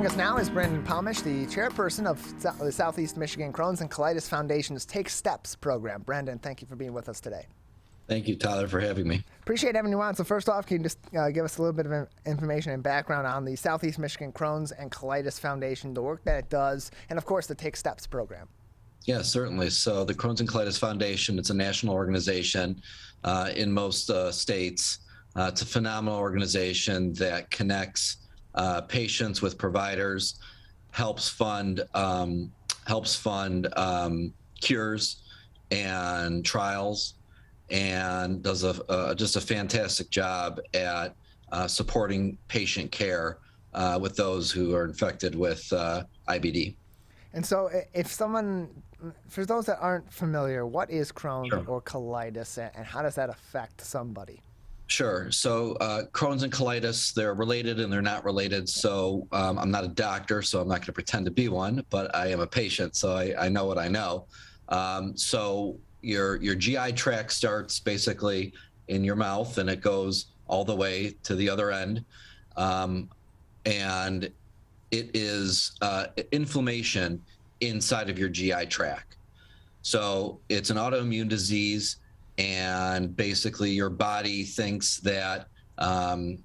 us now is Brandon Pomish, the chairperson of the Southeast Michigan Crohn's and Colitis Foundation's Take Steps program. Brandon, thank you for being with us today. Thank you, Tyler, for having me. Appreciate having you on. So first off, can you just give us a little bit of information and background on the Southeast Michigan Crohn's and Colitis Foundation, the work that it does, and of course the Take Steps program? Yeah, certainly. So the Crohn's and Colitis Foundation, it's a national organization in most states. It's a phenomenal organization that connects patients with providers, helps fund cures and trials, and does just a fantastic job at supporting patient care with those who are infected with IBD. And so for those that aren't familiar, what is Crohn's Sure. or colitis, and how does that affect somebody? Sure. So Crohn's and colitis, they're related and they're not related. So I'm not a doctor, so I'm not going to pretend to be one, but I am a patient, so I know what I know. So your GI tract starts basically in your mouth, and it goes all the way to the other end. And it is inflammation inside of your GI tract. So it's an autoimmune disease. And basically your body thinks that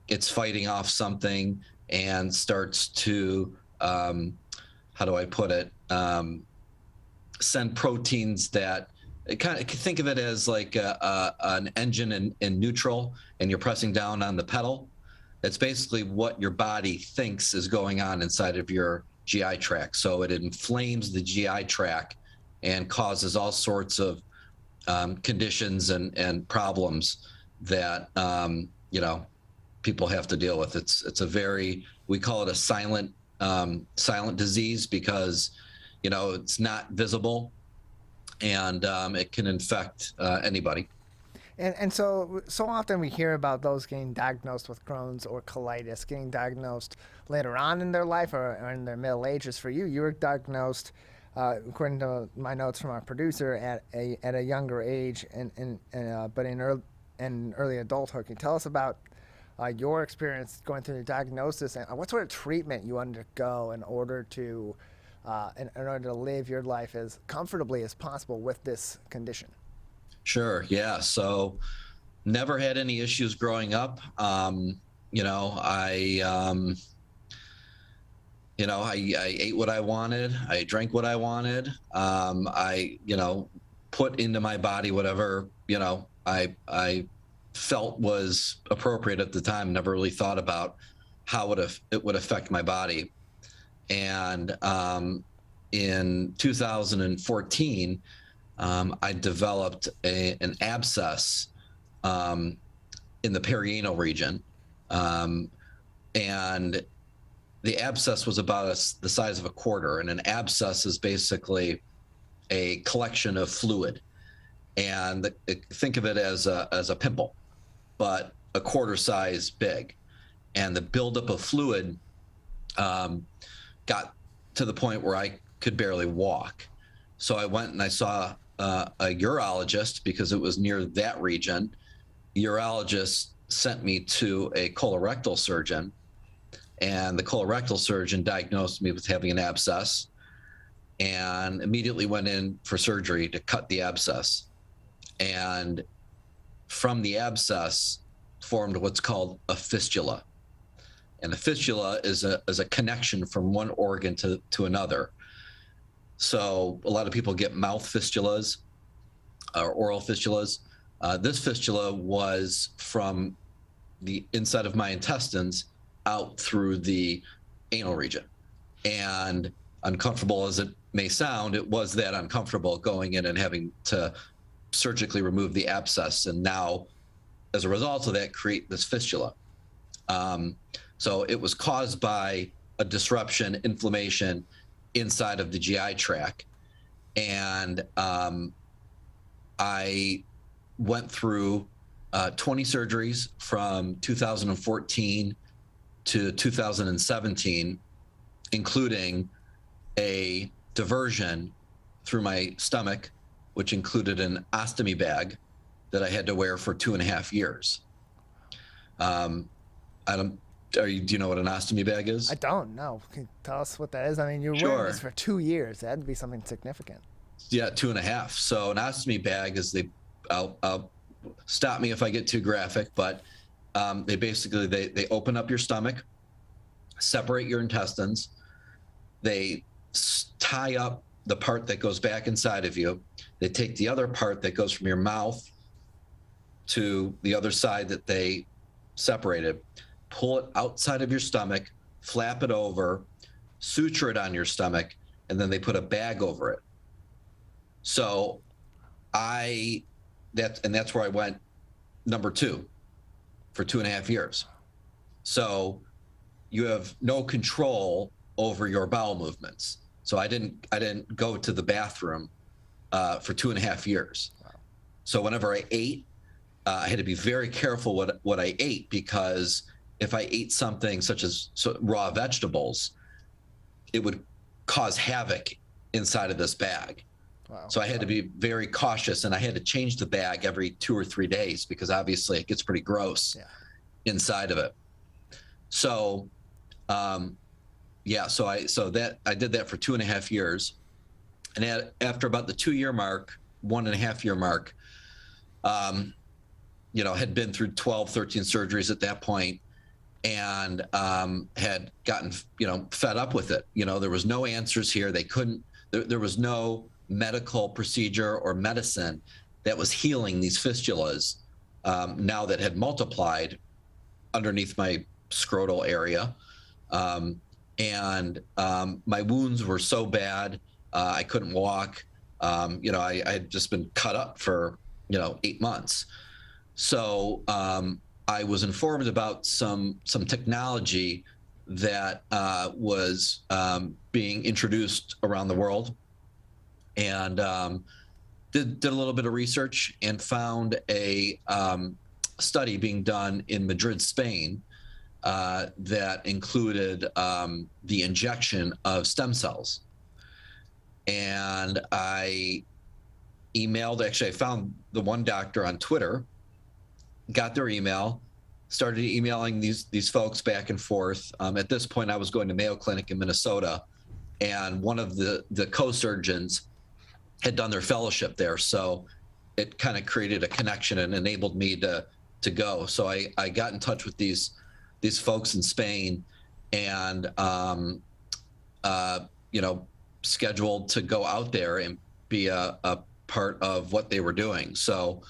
it's fighting off something and starts to, how do I put it, send proteins that, think of it as like an engine in neutral, and you're pressing down on the pedal. That's basically what your body thinks is going on inside of your GI tract. So it inflames the GI tract and causes all sorts of conditions and problems that people have to deal with. It's a very, we call it a silent disease because it's not visible, and it can infect anybody. And so often we hear about those getting diagnosed with Crohn's or colitis, getting diagnosed later on in their life or in their middle ages. For you, you were diagnosed, according to my notes from our producer, at a younger age, but in early adulthood. Can you tell us about your experience going through the diagnosis, and what sort of treatment you undergo in order to live your life as comfortably as possible with this condition? Sure. Yeah. So never had any issues growing up. I ate what I wanted. I drank what I wanted. I put into my body whatever, I felt was appropriate at the time. Never really thought about how it would affect my body. And in 2014, I developed an abscess in the perianal region. And the abscess was about the size of a quarter, and an abscess is basically a collection of fluid. And think of it as a pimple, but a quarter size big. And the buildup of fluid got to the point where I could barely walk. So I went and I saw a urologist because it was near that region. Urologist sent me to a colorectal surgeon, and the colorectal surgeon diagnosed me with having an abscess and immediately went in for surgery to cut the abscess. And from the abscess formed what's called a fistula. And the fistula is a connection from one organ to another. So a lot of people get mouth fistulas or oral fistulas. This fistula was from the inside of my intestines out through the anal region. And uncomfortable as it may sound, it was that uncomfortable going in and having to surgically remove the abscess. And now, as a result of that, create this fistula. So it was caused by a disruption, inflammation inside of the GI tract. And I went through 20 surgeries from 2014 to 2017, including a diversion through my stomach, which included an ostomy bag that I had to wear for 2.5 years. I'm Do you know what an ostomy bag is? I don't know. Can you tell us what that is? I mean, you're wearing this Sure. for 2 years. That'd be something significant. Yeah, 2.5. So an ostomy bag is I'll stop me if I get too graphic, but they basically, they open up your stomach, separate your intestines. They tie up the part that goes back inside of you. They take the other part that goes from your mouth to the other side that they separated, pull it outside of your stomach, flap it over, suture it on your stomach, and then they put a bag over it. So that's where I went number 2 for 2.5 years. So you have no control over your bowel movements. So I didn't go to the bathroom for 2.5 years. Wow. So whenever I ate, I had to be very careful what I ate, because if I ate something such as raw vegetables, it would cause havoc inside of this bag. Wow. So I had to be very cautious, and I had to change the bag every 2 or 3 days, because obviously it gets pretty gross inside of it. So, so I did that for 2.5 years, and after about the 2-year mark, 1.5-year mark, had been through 12, 13 surgeries at that point, and had gotten fed up with it. There was no answers here. They couldn't. There was no medical procedure or medicine that was healing these fistulas now that had multiplied underneath my scrotal area. And my wounds were so bad, I couldn't walk. I had just been cut up for 8 months. So I was informed about some technology that was being introduced around the world, and did a little bit of research and found a study being done in Madrid, Spain, that included the injection of stem cells. And I found the one doctor on Twitter, got their email, started emailing these folks back and forth. At this point, I was going to Mayo Clinic in Minnesota, and one of the co-surgeons had done their fellowship there. So it kind of created a connection and enabled me to go. So I got in touch with these folks in Spain, and scheduled to go out there and be a part of what they were doing. So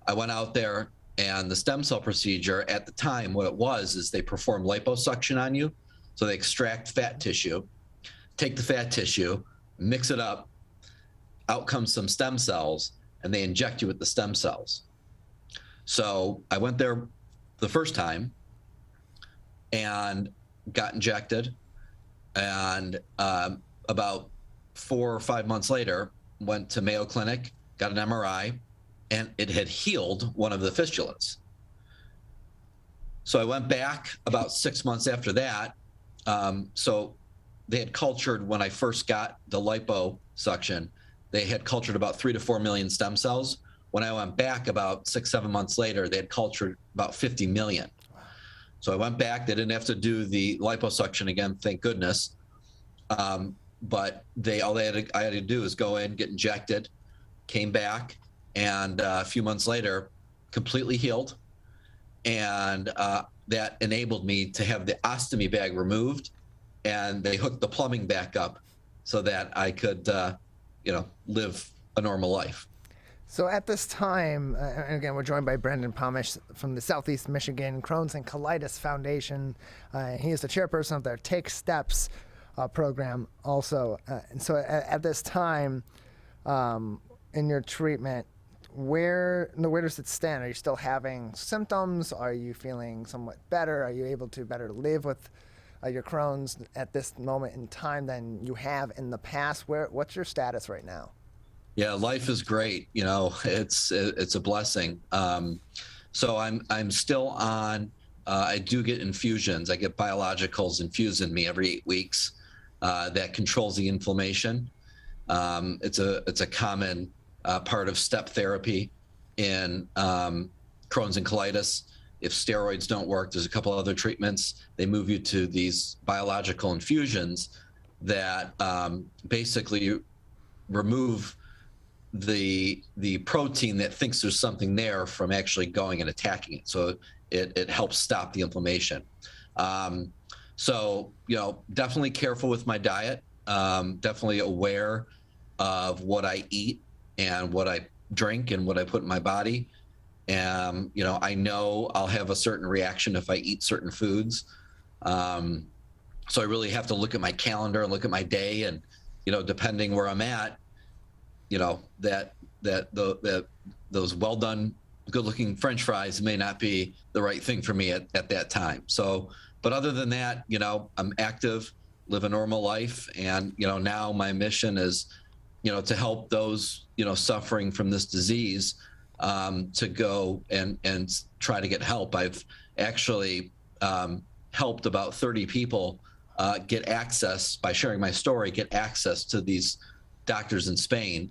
I went out there, and the stem cell procedure at the time, what it was is they perform liposuction on you. So they extract fat tissue, take the fat tissue, mix it up, out comes some stem cells, and they inject you with the stem cells. So I went there the first time and got injected, and about 4 or 5 months later, went to Mayo Clinic, got an MRI, and it had healed one of the fistulas. So I went back about 6 months after that. So they had cultured, when I first got the liposuction, they had cultured about 3 to 4 million stem cells. When I went back about 6, 7 months later, they had cultured about 50 million. Wow. So I went back. They didn't have to do the liposuction again, thank goodness. But I had to do is go in, get injected, came back, and a few months later, completely healed. And that enabled me to have the ostomy bag removed, and they hooked the plumbing back up so that I could, live a normal life. So at this time, and again, we're joined by Brendan Pomish from the Southeast Michigan Crohn's and Colitis Foundation. He is the chairperson of their Take Steps program also. And so at this time in your treatment, where does it stand? Are you still having symptoms? Are you feeling somewhat better? Are you able to better live with your Crohn's at this moment in time than you have in the past? What's your status right now? Yeah, life is great. It's a blessing. So I'm still on. I do get infusions. I get biologicals infused in me every 8 weeks. That controls the inflammation. It's a common part of step therapy in Crohn's and colitis. If steroids don't work, there's a couple other treatments. They move you to these biological infusions that basically remove the protein that thinks there's something there from actually going and attacking it. So it helps stop the inflammation. So, definitely careful with my diet, definitely aware of what I eat and what I drink and what I put in my body. And, I know I'll have a certain reaction if I eat certain foods. So I really have to look at my calendar and look at my day, and, depending where I'm at, those well done, good looking French fries may not be the right thing for me at that time. So, but other than that, I'm active, live a normal life. And, now my mission is, to help those, suffering from this disease, to go and try to get help. I've actually helped about 30 people get access, by sharing my story, get access to these doctors in Spain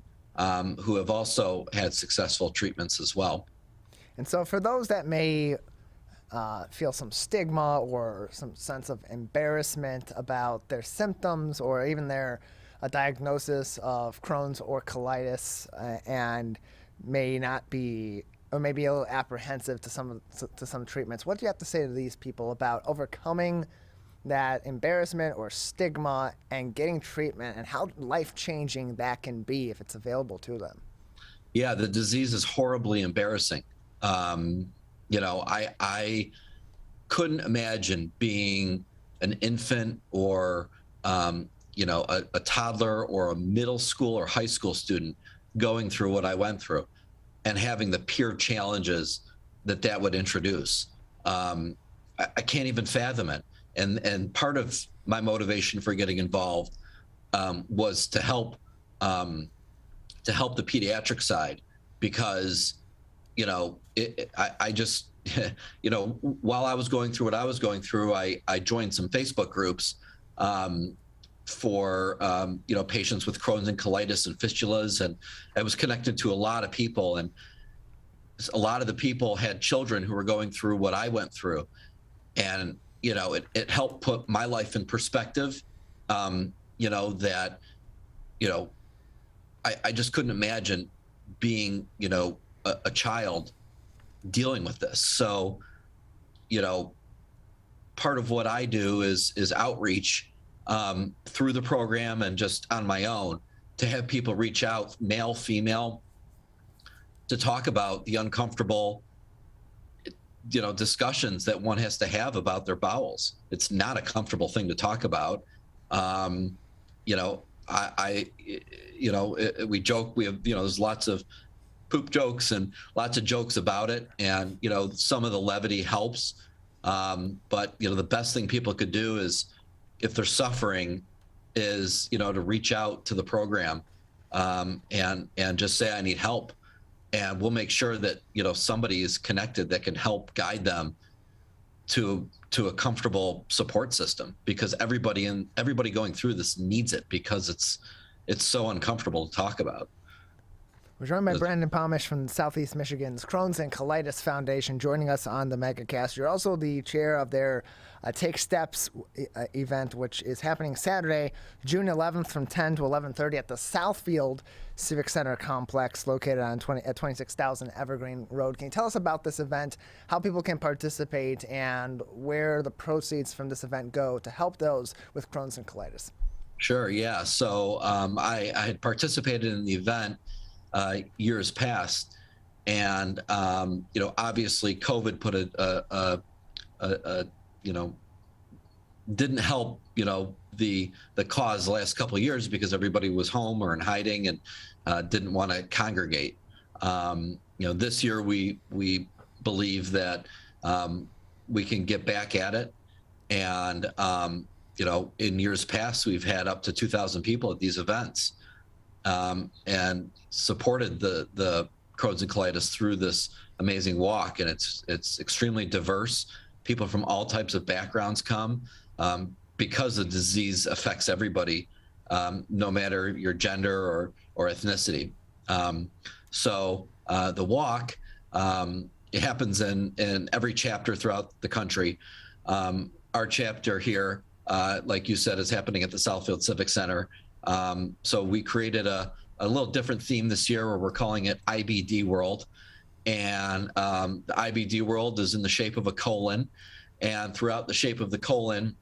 who have also had successful treatments as well. And so for those that may feel some stigma or some sense of embarrassment about their symptoms or even their diagnosis of Crohn's or colitis, and may not be, or maybe a little apprehensive to some treatments, what do you have to say to these people about overcoming that embarrassment or stigma and getting treatment, and how life-changing that can be if it's available to them? Yeah, the disease is horribly embarrassing. I couldn't imagine being an infant or, a toddler or a middle school or high school student going through what I went through and having the peer challenges that would introduce. I can't even fathom it. And part of my motivation for getting involved was to help the pediatric side, because, I just, while I was going through what I was going through, I joined some Facebook groups for, patients with Crohn's and colitis and fistulas. And I was connected to a lot of people, and a lot of the people had children who were going through what I went through. And, it helped put my life in perspective, I just couldn't imagine being, a child dealing with this. So, part of what I do is outreach through the program and just on my own, to have people reach out, male, female, to talk about the uncomfortable, discussions that one has to have about their bowels. It's not a comfortable thing to talk about. We joke, we have, there's lots of poop jokes and lots of jokes about it. And, some of the levity helps. But, the best thing people could do is, if they're suffering, is, to reach out to the program and just say, I need help. And we'll make sure that, somebody is connected that can help guide them to a comfortable support system, because everybody going through this needs it, because it's so uncomfortable to talk about. We're joined by Brandon Pomish from Southeast Michigan's Crohn's and Colitis Foundation, joining us on the Megacast. You're also the chair of their Take Steps event, which is happening Saturday, June 11th from 10 to 11:30 at the Southfield Civic Center complex located on 26,000 Evergreen Road. Can you tell us about this event, how people can participate, and where the proceeds from this event go to help those with Crohn's and colitis? Sure, yeah. So I had participated in the event years past, and obviously COVID put didn't help the cause the last couple of years, because everybody was home or in hiding and didn't want to congregate. This year we believe that we can get back at it, and in years past we've had up to 2,000 people at these events, and supported the Crohn's and colitis through this amazing walk. And it's extremely diverse. People from all types of backgrounds come, because the disease affects everybody, no matter your gender or ethnicity. So the walk it happens in every chapter throughout the country. Our chapter here, like you said, is happening at the Southfield Civic Center. So we created a little different theme this year where we're calling it IBD World. And the IBD world is in the shape of a colon. And throughout the shape of the colon,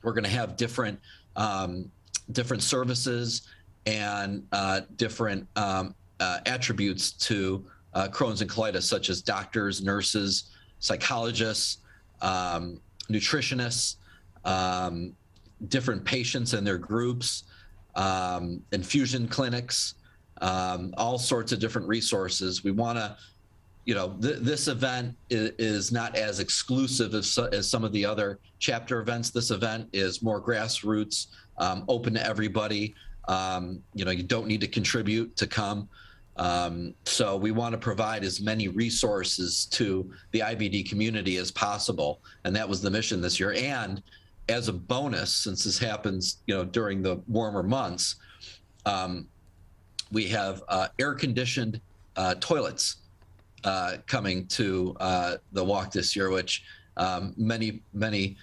we're going to have different services and different attributes to Crohn's and colitis, such as doctors, nurses, psychologists, nutritionists, different patients and their groups, infusion clinics, all sorts of different resources. We want to, this event is not as exclusive as some of the other chapter events. This event is more grassroots, open to everybody. You don't need to contribute to come. So we want to provide as many resources to the IBD community as possible. And that was the mission this year. And as a bonus, since this happens, during the warmer months, we have air-conditioned toilets coming to the walk this year, which many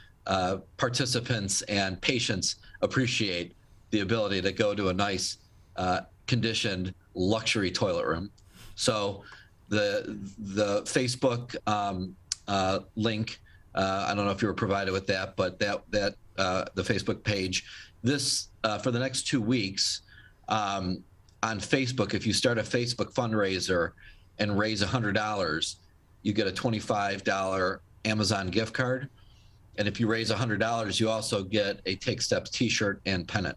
participants and patients appreciate the ability to go to a nice conditioned luxury toilet room. So the Facebook link, I don't know if you were provided with that, but that the Facebook page, this for the next 2 weeks on Facebook, if you start a Facebook fundraiser and raise $100, you get a $25 Amazon gift card. And if you raise $100, you also get a Take Steps t-shirt and pennant.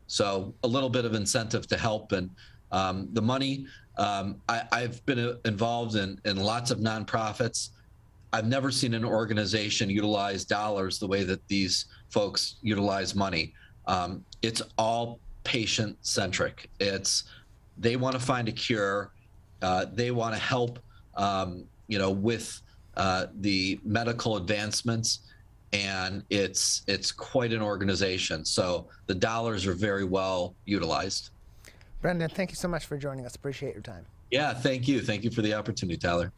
So a little bit of incentive to help. And the money, I've been involved in lots of nonprofits. I've never seen an organization utilize dollars the way that these folks utilize money. It's all patient-centric. They want to find a cure. They want to help, with the medical advancements, and it's quite an organization. So the dollars are very well utilized. Brendan, thank you so much for joining us. Appreciate your time. Yeah, thank you. Thank you for the opportunity, Tyler.